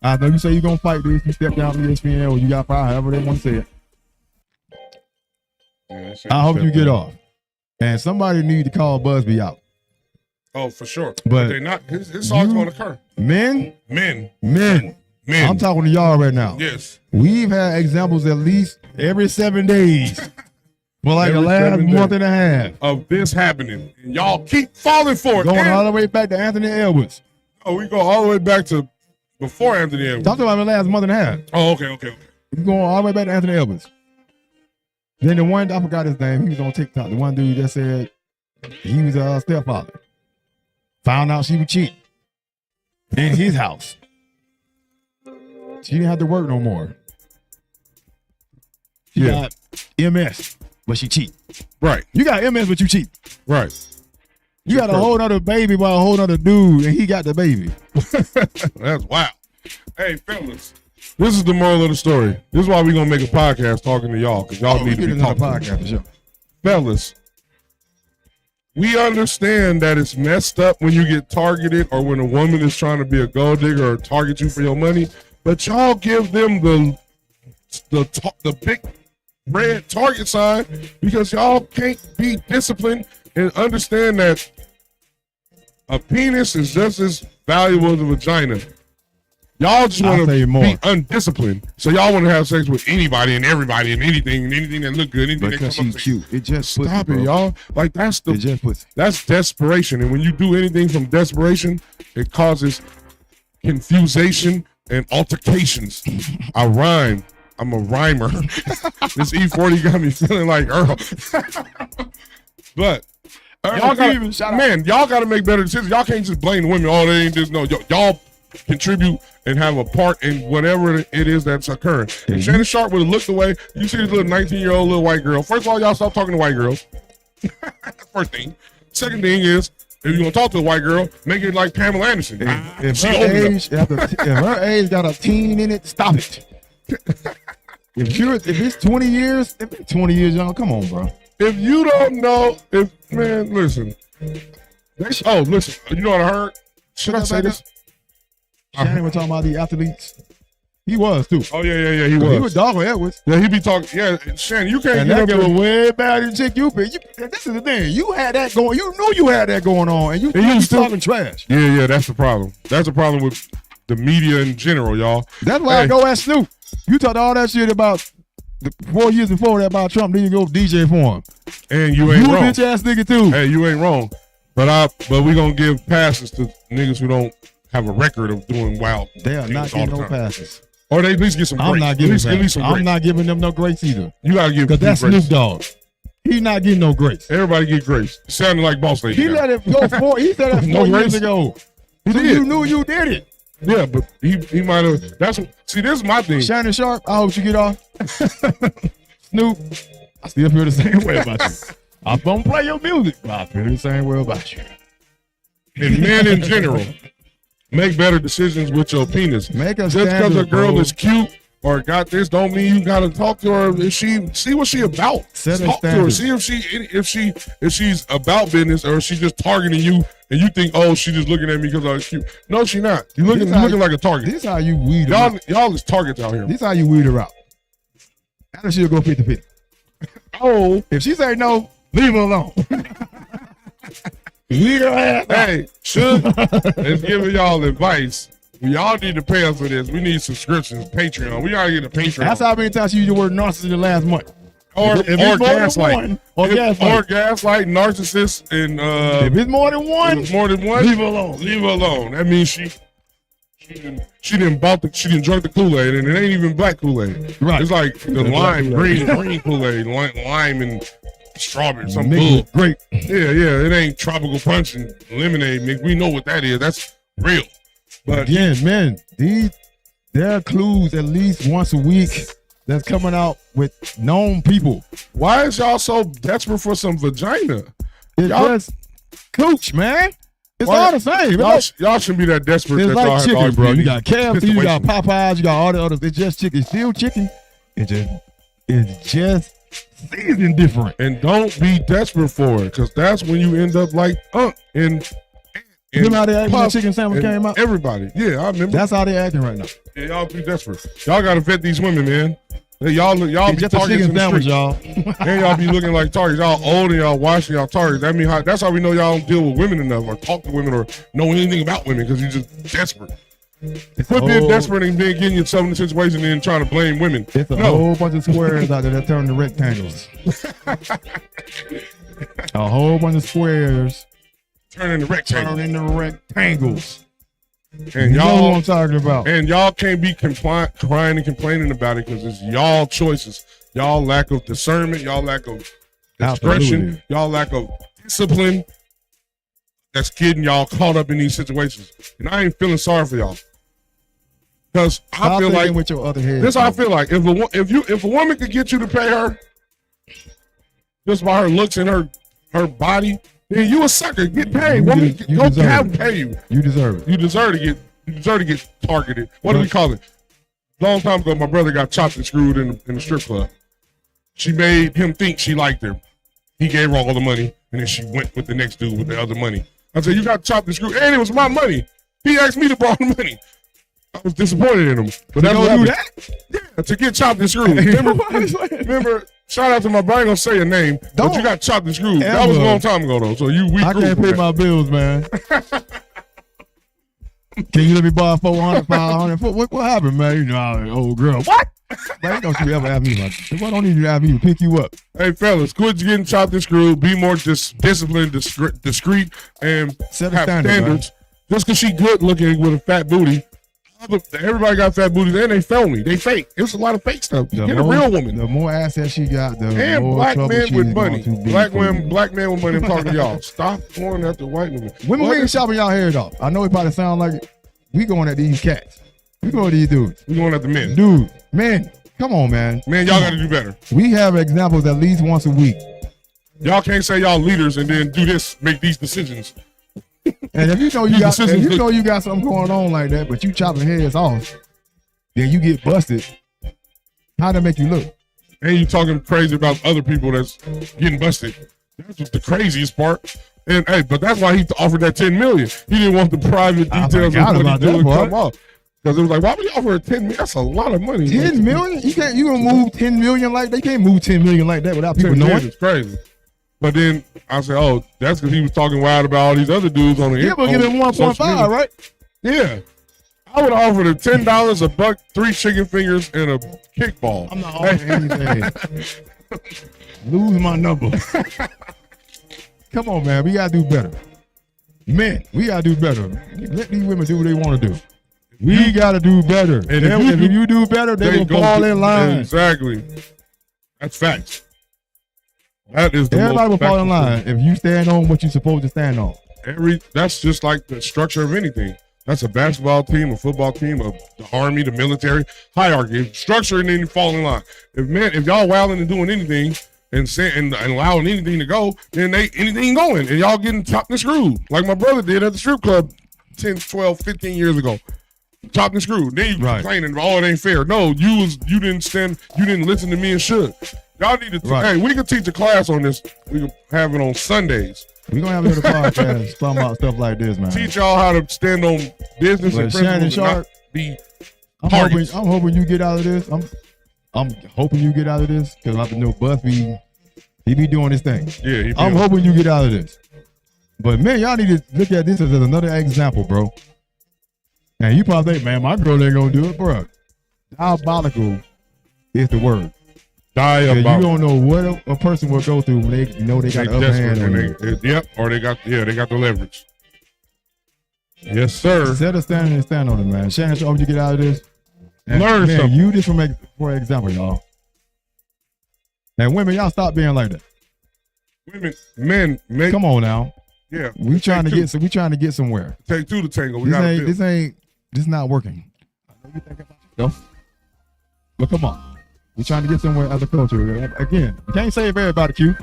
I know you say you're gonna fight this. You step down from ESPN or you got fired, however they want to say it. Yeah, I hope you get off. And somebody need to call Busby out. Oh, for sure. But they not. His song's gonna occur. Men. I'm talking to y'all right now. Yes. We've had examples at least every 7 days. For like the last month and a half of this happening. Y'all keep falling for it. Going all the way back to Anthony Edwards. Oh, we go all the way back to before Anthony Edwards. Talking about the last month and a half. Oh, okay. We going all the way back to Anthony Edwards. Then the one, I forgot his name. He was on TikTok. The one dude that said he was a stepfather. Found out she was cheating in his house. She didn't have to work no more. She got MS, but she cheat. Right. You got MS, but you cheat. Right. You got a whole nother baby by a whole nother dude, and he got the baby. That's wild. Hey, fellas, this is the moral of the story. This is why we're going to make a podcast talking to y'all, because y'all need to be talking. Podcast for sure. Fellas, we understand that it's messed up when you get targeted or when a woman is trying to be a gold digger or target you for your money, but y'all give them the big red target sign because y'all can't be disciplined and understand that a penis is just as valuable as a vagina. Y'all just want to be undisciplined. So y'all want to have sex with anybody and everybody and anything that look good. Anything because that she's cute. It just stop pussy, it, y'all. Like that's desperation. And when you do anything from desperation, it causes confusion and altercations. I rhyme. I'm a rhymer. This E40 got me feeling like Earl. But y'all gotta make better decisions. Y'all can't just blame the women. Oh, they ain't just no. Y'all contribute and have a part in whatever it is that's occurring. If Shannon Sharp would have looked away, you see this little 19-year-old little white girl. First of all, y'all stop talking to white girls. First thing. Second thing is, if you want to talk to a white girl, make it like Pamela Anderson. If her age got a teen in it, stop it. If it's 20 years, if it's 20 years young, come on, bro. If you don't know, listen. Listen, you know what I heard? Should I say this? Shannon was talking about the athletes. He was too. Oh yeah, he was. He was Dogger Edwards. Yeah, he be talking. Yeah, Shannon, you can't. And get that up girl there. way better than chick you pick. This is the thing. You had that going. You knew you had that going on, and you still talking trash. Yeah, that's the problem. That's the problem with the media in general, y'all. That's why I go ask Snoop. You talked all that shit about 4 years before that about Trump. Then you go DJ for him, and you ain't wrong. You bitch ass nigga too. Hey, you ain't wrong. But we gonna give passes to niggas who don't have a record of doing wild. They are not getting no passes. Or they at least get some grace. I'm not giving at least some grace. I'm not giving them no grace either. You gotta give because that's grace. Snoop Dogg. He's not getting no grace. Everybody get grace. Sounding like boss lady. He let it go for. He said that 4 years ago. He did. You knew you did it. Yeah, but he might have. See, this is my thing. Shannon Sharp, I hope you get off. Snoop, I still feel the same way about you. I'm gonna play your music, but I feel the same way about you. And men in general, make better decisions with your penis. Make a just because a girl is cute or got this, don't mean you gotta talk to her. If she see what she about, talk to her. See if she's about business or if she's just targeting you. And you think, oh, she just looking at me because I was cute. No, she not. You looking like a target. This is how you weed her out. Y'all is targets out here. This is how you weed her out. After she'll go 50-50. Oh. If she say no, leave her alone. Weed her ass out. Hey, it's giving y'all advice. Y'all need to pay us for this. We need subscriptions, Patreon. We gotta get a Patreon. That's how many times you used the word narcissist in the last month. Or gaslight. Or gaslight, narcissist, and if it's more than one, leave her alone. Leave her alone. That means she didn't drink the Kool-Aid, and it ain't even black Kool-Aid. Right. It's like the lime, green Kool-Aid, lime and strawberry, some bull. Great. Yeah. It ain't tropical punch and lemonade mix. We know what that is. That's real. But again, man, there are clues at least once a week that's coming out with known people. Why is y'all so desperate for some vagina? It's just cooch, man. It's all the same. Y'all shouldn't be that desperate. It's that like chicken, bro. You got KFC, you got Popeyes, you got all the others. It's just chicken. It's still chicken. It's just seasoned different. And don't be desperate for it, because that's when you end up like and remember how they acting when the chicken sandwich came out? Everybody. Yeah, I remember. That's how they acting right now. Yeah, y'all be desperate. Y'all gotta vet these women, man. Y'all be just a chicken sandwich, y'all. And y'all be looking like targets. Y'all old and y'all washing y'all targets. That's how we know y'all don't deal with women enough or talk to women or know anything about women, because you're just desperate. Quit being desperate and then getting yourself in a situation and then trying to blame women. It's a whole bunch of squares out there that turn to rectangles. A whole bunch of squares turn into rectangles. And y'all know what I'm talking about. And y'all can't be crying and complaining about it, because it's y'all choices. Y'all lack of discernment. Y'all lack of discretion. Y'all lack of discipline. That's getting y'all caught up in these situations. And I ain't feeling sorry for y'all. Because I feel like with your other head. This is how I feel like. If a woman could get you to pay her just by her looks and her body, then you a sucker. Get paid. Woman, go pay you. You deserve it. You deserve to get targeted. What do we call it? Long time ago, my brother got chopped and screwed in the strip club. She made him think she liked him. He gave her all the money, and then she went with the next dude with the other money. I said, you got chopped and screwed, and it was my money. He asked me to borrow the money. I was disappointed in him. But that's what do that? Yeah, to get chopped and screwed. Remember, shout out to my brother. I ain't gonna say a name, but you got chopped and screwed. That was a long time ago, though. So we I can't pay my bills, man. Can you let me borrow 400, 500? What happened, man? You know, old girl. What? Man, don't you ever ask me about this. Why don't you ask me to pick you up? Hey, fellas, quit getting chopped and screwed. Be more disciplined, discreet, and Set a have standard, standards. Just because she good looking with a fat booty, everybody got fat booties, and they phony. They fake. It was a lot of fake stuff. Get a real woman. The more assets she got, the and more black trouble men she's with going money. to be Black for men with money. I'm talking to y'all. Stop going after white women. Women, we ain't shopping y'all hair off. I know it probably sound like it. We going at these cats. We going at these dudes. We going at the men. Dude, men, come on, man. Man, y'all got to do better. We have examples at least once a week. Y'all can't say y'all leaders and then do this, make these decisions. And if you know you got something going on like that, but you chopping heads off, then you get busted. How'd that make you look? And you talking crazy about other people that's getting busted. That's just the craziest part. And hey, but that's why he offered that $10 million. He didn't want the private details of what he doing come out. Because it was like, why would you offer $10 million? That's a lot of money. $10 million? You gonna move $10 million like that? You can't move $10 million like that without people knowing. It's crazy. But then I said, oh, that's because he was talking wild about all these other dudes on the internet. Yeah, but give him 1.5, right? Yeah. I would have offered him $10, $1, 3 chicken fingers, and a kickball. I'm not offering anything. Lose my number. Come on, man. We gotta do better. Men, we gotta do better. Let these women do what they want to do. We gotta do better. And if you do better, they gonna fall in line. Exactly. That's facts. That is the everybody will fall in line thing. if you stand on what you're supposed to stand on. That's just like the structure of anything. That's a basketball team, a football team, the army, the military hierarchy. Structure and then you fall in line. If y'all wilding and doing anything and allowing anything to go, then anything going and y'all getting chopped and screwed like my brother did at the strip club 10, 12, 15 years ago. Chopped and screwed. Then you complaining, oh, it ain't fair. No, you didn't listen to me and should. Y'all need to, hey, we can teach a class on this. We can have it on Sundays. We're going to have another podcast talking about stuff like this, man. Teach y'all how to stand on business and principles and not be parties. I'm hoping you get out of this. I'm hoping you get out of this because I know Buff he be doing his thing. Yeah, I'm hoping you get out of this. But, man, y'all need to look at this as another example, bro. And you probably think, man, my girl ain't going to do it, bro. Diabolical is the word. You don't know what a person will go through when they know they got the upper hand on you. Or they got the leverage. Yes, sir. Set a standard and stand on it, man. Shannon, so you get out of this. And, learn something. You just for example, y'all. And women, y'all stop being like that. Men, come on now. Yeah, we trying to get somewhere. Take two to tango. This not working. I know you think about yourself, but come on. We're trying to get somewhere as a culture. Again, you can't save everybody, Q.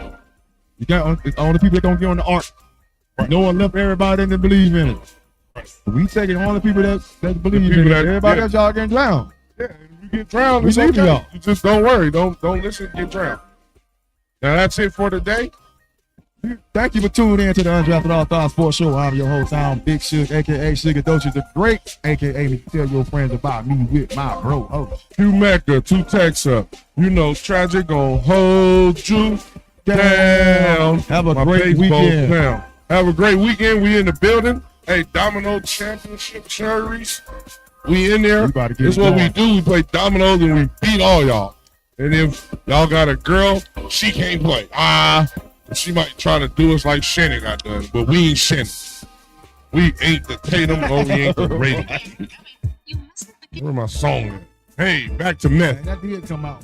You got all the people that don't get on the ark. Right. No one left everybody that believe in it. Right. We taking all the people that believe in it. Everybody else y'all getting drowned. Yeah, if you get drowned, we leave y'all. You just don't worry. Don't listen, get drowned. Now that's it for today. Thank you for tuning in to the Undrafted Allstarz Sports Show. I'm your host, I'm Big Suge, a.k.a. Sugar Doshi the Great, a.k.a. Tell your friends about me with my bro host. Q Mecca, 2 texts up. You know, tragic gonna hold you down. Have a great weekend. Have a great weekend. We in the building. Hey, Domino Championship Cherries. We in there. This is what we do. We play dominoes and we beat all y'all. And if y'all got a girl, she can't play. She might try to do us like Shannon got done, but we ain't Shannon. We ain't the Tatum or we ain't the Raven. Where my song at? Hey, back to meth. That did come out.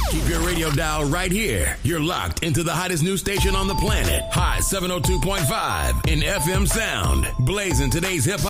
Keep your radio dial right here. You're locked into the hottest news station on the planet. High 702.5 in FM sound. Blazing today's hip hop.